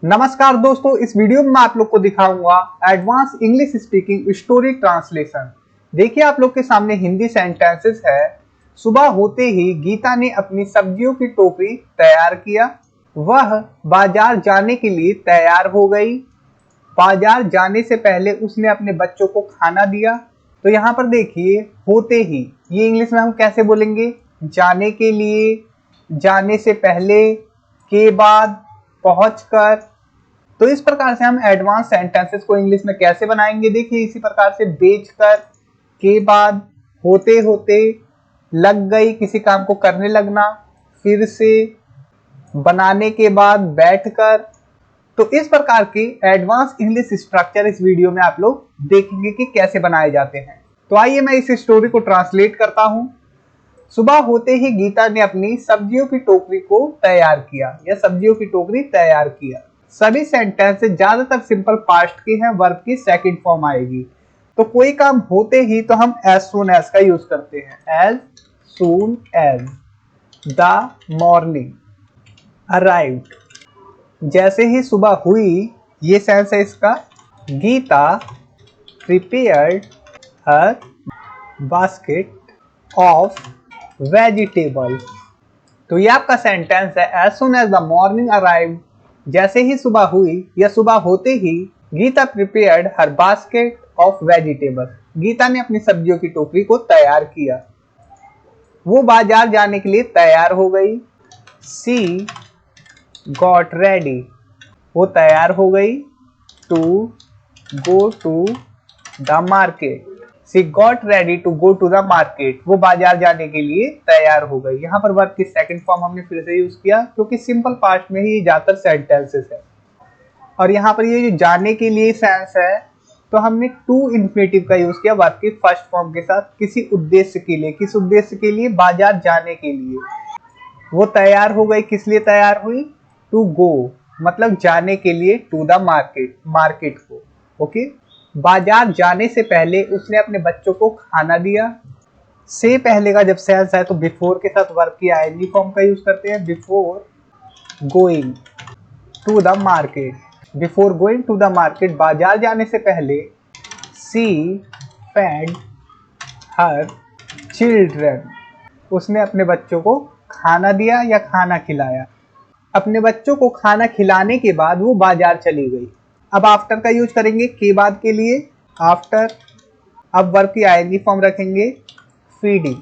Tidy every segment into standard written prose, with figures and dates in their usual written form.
नमस्कार दोस्तों, इस वीडियो में मैं आप लोग को दिखाऊंगा advance English speaking story translation. देखिए आप लोग के सामने हिंदी सेंटेंसेस है। सुबह होते ही गीता ने अपनी सब्जियों की टोकरी तैयार किया। वह बाजार जाने के लिए तैयार हो गई। बाजार जाने से पहले उसने अपने बच्चों को खाना दिया। तो यहाँ पर देखिए होते ही, ये इंग्लिश में हम कैसे बोलेंगे? जाने के लिए, जाने से पहले, के बाद, पहुंचकर। तो इस प्रकार से हम एडवांस सेंटेंसेस को इंग्लिश में कैसे बनाएंगे? देखिए इसी प्रकार से बेचकर, के बाद, होते होते, लग गई, किसी काम को करने लगना, फिर से, बनाने के बाद, बैठकर। तो इस प्रकार के एडवांस इंग्लिश स्ट्रक्चर इस वीडियो में आप लोग देखेंगे कि कैसे बनाए जाते हैं। तो आइए मैं इस स्टोरी को ट्रांसलेट करता हूं। सुबह होते ही गीता ने अपनी सब्जियों की टोकरी को तैयार किया या सब्जियों की टोकरी तैयार किया। सभी सेंटेंसेस ज्यादातर सिंपल पास्ट के हैं, वर्ब की सेकंड फॉर्म आएगी। तो कोई काम होते ही तो हम एज सून एज का यूज करते हैं। As soon as the morning arrived, जैसे ही सुबह हुई, ये सेंस है इसका। Geeta prepared her basket of vegetables. तो ये आपका सेंटेंस है। As soon as the morning arrived, जैसे ही सुबह हुई या सुबह होते ही, Geeta prepared her basket of vegetable, Geeta ने अपनी सब्जियों की टोकरी को तैयार किया। वो बाजार जाने के लिए तैयार हो गई। सी गॉट रेडी, वो तैयार हो गई। To go to the market, she got ready to go to the market, वो बाजार जाने के लिए तैयार हो गई। यहाँ पर वर्ब की सेकंड फॉर्म हमने फिर से यूज किया क्योंकि सिंपल पास्ट में ही ज्यादातर सेंटेंसेस है। और यहाँ पर ये जो जाने के लिए सेंस है, तो हमने टू इन्फिनेटिव का यूज किया वर्ब की फर्स्ट फॉर्म के साथ, किसी उद्देश्य के लिए। किस उद्देश्य के लिए? बाजार जाने के लिए। वो तैयार हो गई, किस लिए तैयार हुई? टू गो, मतलब जाने के लिए, टू द मार्केट, मार्केट को। ओके। बाजार जाने से पहले उसने अपने बच्चों को खाना दिया। से पहले का जब सेंस है तो बिफोर के साथ वर्ब की आईएनजी फॉर्म का यूज करते हैं। Before going to the market, before going to the market, बाजार जाने से पहले। सी फेड हर चिल्ड्रन, उसने अपने बच्चों को खाना दिया या खाना खिलाया। अपने बच्चों को खाना खिलाने के बाद वो बाजार चली गई। अब आफ्टर का यूज करेंगे के बाद के लिए, आफ्टर। अब वर्ब की आईएनजी फॉर्म रखेंगे। फीडिंग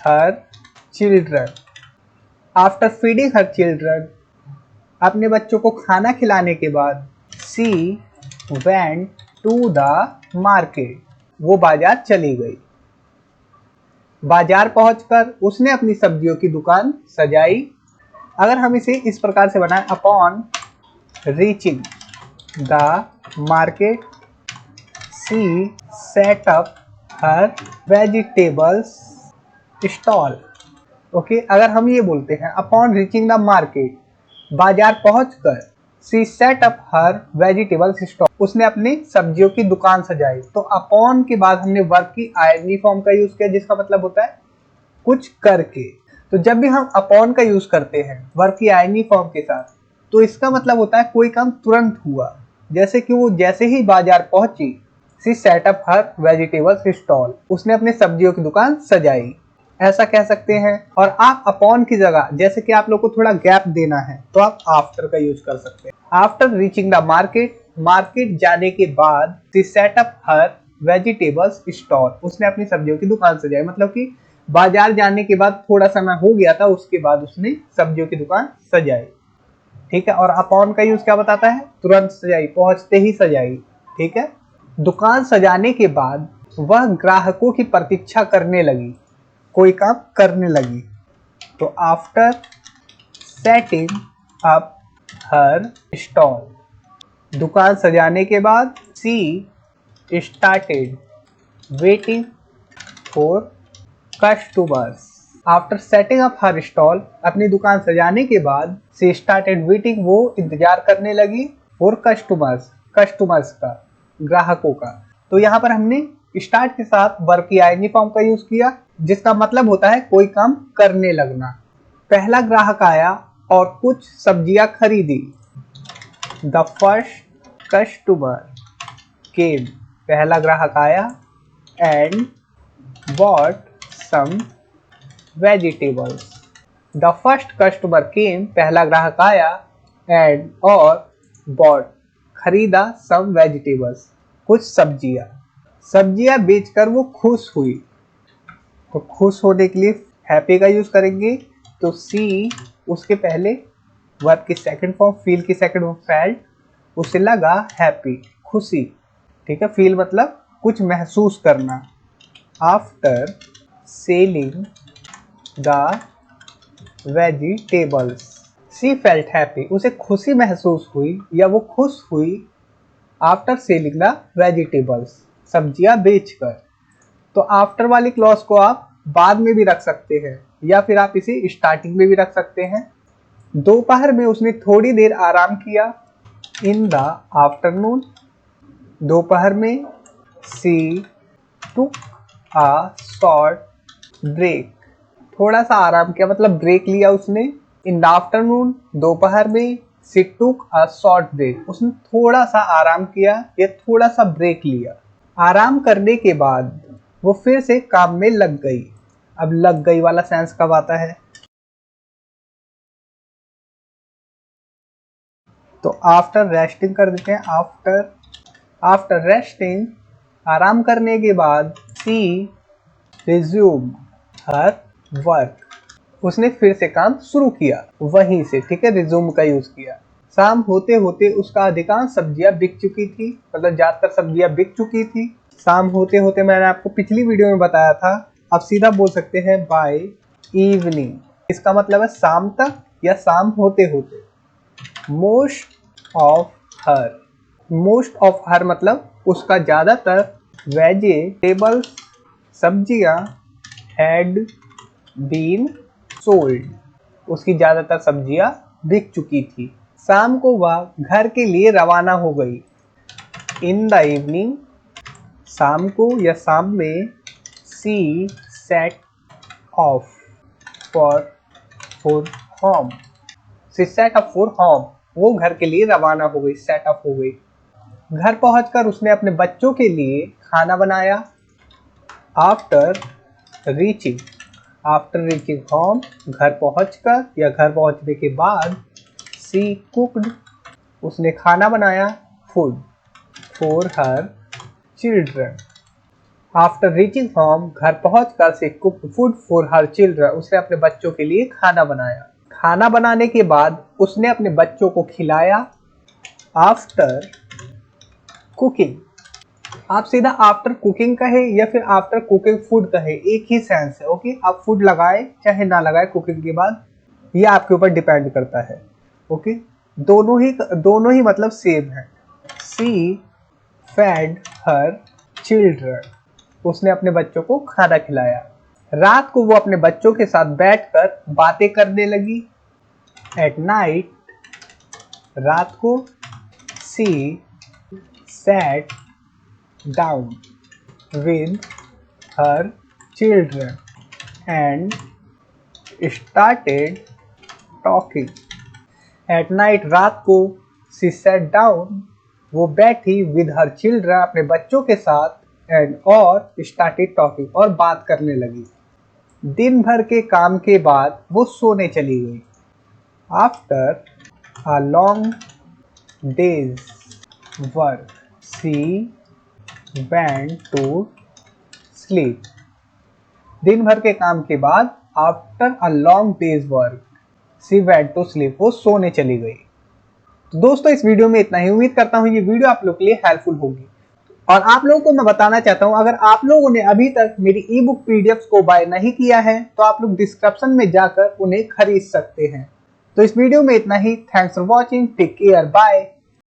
हर children, after feeding her children, अपने बच्चों को खाना खिलाने के बाद। सी वेंट टू द मार्केट, वो बाजार चली गई। बाजार पहुंचकर उसने अपनी सब्जियों की दुकान सजाई। अगर हम इसे इस प्रकार से बनाएं, upon reaching the market she set up her vegetables stall. Okay, अगर हम ये बोलते हैं अपॉन रीचिंग द मार्केट, बाजार पहुंचकर, सी set up her vegetables stall, उसने अपनी सब्जियों की दुकान सजाई। तो अपॉन के बाद हमने वर्ब की आईएनजी फॉर्म का यूज किया, जिसका मतलब होता है कुछ करके। तो जब भी हम अपॉन का यूज करते हैं वर्ब की आईएनजी फॉर्म के साथ, तो इसका मतलब होता है कोई काम तुरंत हुआ। जैसे कि वो जैसे ही बाजार पहुंची, सी set up her vegetables stall, उसने अपने सब्जियों की दुकान सजाई, ऐसा कह सकते हैं। और आप अपॉन की जगह, जैसे कि आप लोग को थोड़ा गैप देना है, तो आप आफ्टर का यूज कर सकते हैं। After reaching the market, market जाने के बाद, सी set up her vegetables stall, उसने अपनी सब्जियों की दुकान सजाई। मतलब कि बाजार जाने के बाद थोड़ा समय हो गया था, उसके बाद उसने सब्जियों की दुकान सजाई। ठीक है। और अपॉन का यूज क्या बताता है? तुरंत सजाई, पहुंचते ही सजाई। ठीक है। दुकान सजाने के बाद वह ग्राहकों की प्रतीक्षा करने लगी, कोई काम करने लगी। तो after setting up her stall, दुकान सजाने के बाद, she started waiting for customers. After setting up her stall, अपनी दुकान सजाने के बाद, सी स्टार्टेड वेटिंग, वो इंतजार करने लगी, फॉर कस्टमर्स, कस्टमर्स का, ग्राहकों का। तो यहाँ पर हमने स्टार्ट के साथ वर्ब की आईएनजी फॉर्म का यूज किया, जिसका मतलब होता है कोई काम करने लगना। पहला ग्राहक आया और कुछ सब्जियां खरीदी। द फर्स्ट कस्टमर केम, पहला ग्राहक आया, and bought some vegetables. The first customer came, पहला ग्राहक आया, एंड और बॉट, खरीदा, सम वेजिटेबल्स, कुछ सब्जियां। सब्जियां बेचकर वो खुश हुई। तो खुश होने के लिए हैप्पी का यूज करेंगे। तो सी उसके पहले वर्ब की सेकंड फॉर्म, फील की सेकंड फॉर्म फेल्ट, उसे लगा हैप्पी, खुशी। ठीक है, फील मतलब कुछ महसूस करना। After selling the vegetables C felt happy, उसे खुशी महसूस हुई या वो खुश हुई आफ्टर सेलिंग द वेजिटेबल्स, सब्जियां बेचकर। तो आफ्टर वाली क्लॉज को आप बाद में भी रख सकते हैं या फिर आप इसे स्टार्टिंग में भी रख सकते हैं। दोपहर में उसने थोड़ी देर आराम किया, इन द आफ्टरनून, दोपहर में। सी टुक अ शॉर्ट ब्रेक, थोड़ा सा आराम किया मतलब ब्रेक लिया उसने। इन द आफ्टरनून, दोपहर में। सी टुक अ शॉर्ट ब्रेक, उसने थोड़ा सा आराम किया या थोड़ा सा ब्रेक लिया। आराम करने के बाद वो फिर से काम में लग गई। अब लग गई वाला सेंस कब आता है? तो आफ्टर रेस्टिंग कर देते हैं। आफ्टर रेस्टिंग, आराम करने के बाद। सी रिज्यूम हर वर्क, उसने फिर से काम शुरू किया वहीं से। ठीक है, रिज्यूम का यूज किया। शाम होते होते उसका अधिकांश सब्जियां बिक चुकी थी, मतलब ज्यादातर सब्जियां बिक चुकी थी। शाम होते होते मैंने आपको पिछली वीडियो में बताया था। आप सीधा बोल सकते हैं बाय इवनिंग, इसका मतलब है शाम तक या शाम होते होते। Most of her, most of her मतलब उसका ज्यादातर। वेजिटेबल्स, सब्जियां। हैड बीन सोल्ड, उसकी ज्यादातर सब्जियां बिक चुकी थी। शाम को वह घर के लिए रवाना हो गई। इन द इवनिंग, शाम को या शाम में। She set off for home, she set off for home, वो घर के लिए रवाना हो गई, सेट ऑफ हो गई। घर पहुंचकर उसने अपने बच्चों के लिए खाना बनाया। After reaching, after reaching home, घर पहुंचकर या घर पहुंचने के बाद। सी कुक्ड, उसने खाना बनाया। Food for her children, after reaching home, घर पहुंचकर she cooked food for her children, उसने अपने बच्चों के लिए खाना बनाया। खाना बनाने के बाद उसने अपने बच्चों को खिलाया। आफ्टर कुकिंग, आप सीधा आफ्टर कुकिंग कहे या फिर आफ्टर कुकिंग फूड कहे, एक ही सेंस है। ओके, आप फूड लगाए चाहे ना लगाए कुकिंग के बाद, ये आपके ऊपर डिपेंड करता है। ओके, दोनों ही मतलब सेम है। सी फेड हर चिल्ड्रन, उसने अपने बच्चों को खाना खिलाया। रात को वो अपने बच्चों के साथ बैठकर बातें करने लगी। एट नाइट, रात को। She sat down with her children and started talking. At night, रात को। she sat down, वो बैठी with her children, अपने बच्चों के साथ, and और started talking, और बात करने लगी। दिन भर के काम के बाद वो सोने चली गई। After a long day's work, she went to sleep. दिन भर के काम के बाद after a long day's work she went to sleep, वो सोने चली गई। तो दोस्तों इस वीडियो में इतना ही। उम्मीद करता हूँ ये वीडियो आप लोग के लिए हेल्पफुल होगी। और आप लोगों को मैं बताना चाहता हूँ, अगर आप लोगों ने अभी तक मेरी ई बुक पीडीएफ को बाय नहीं किया है तो आप लोग डिस्क्रिप्शन में जाकर उन्हें खरीद सकते हैं। तो इस वीडियो में इतना ही। Thanks for watching, take care, bye.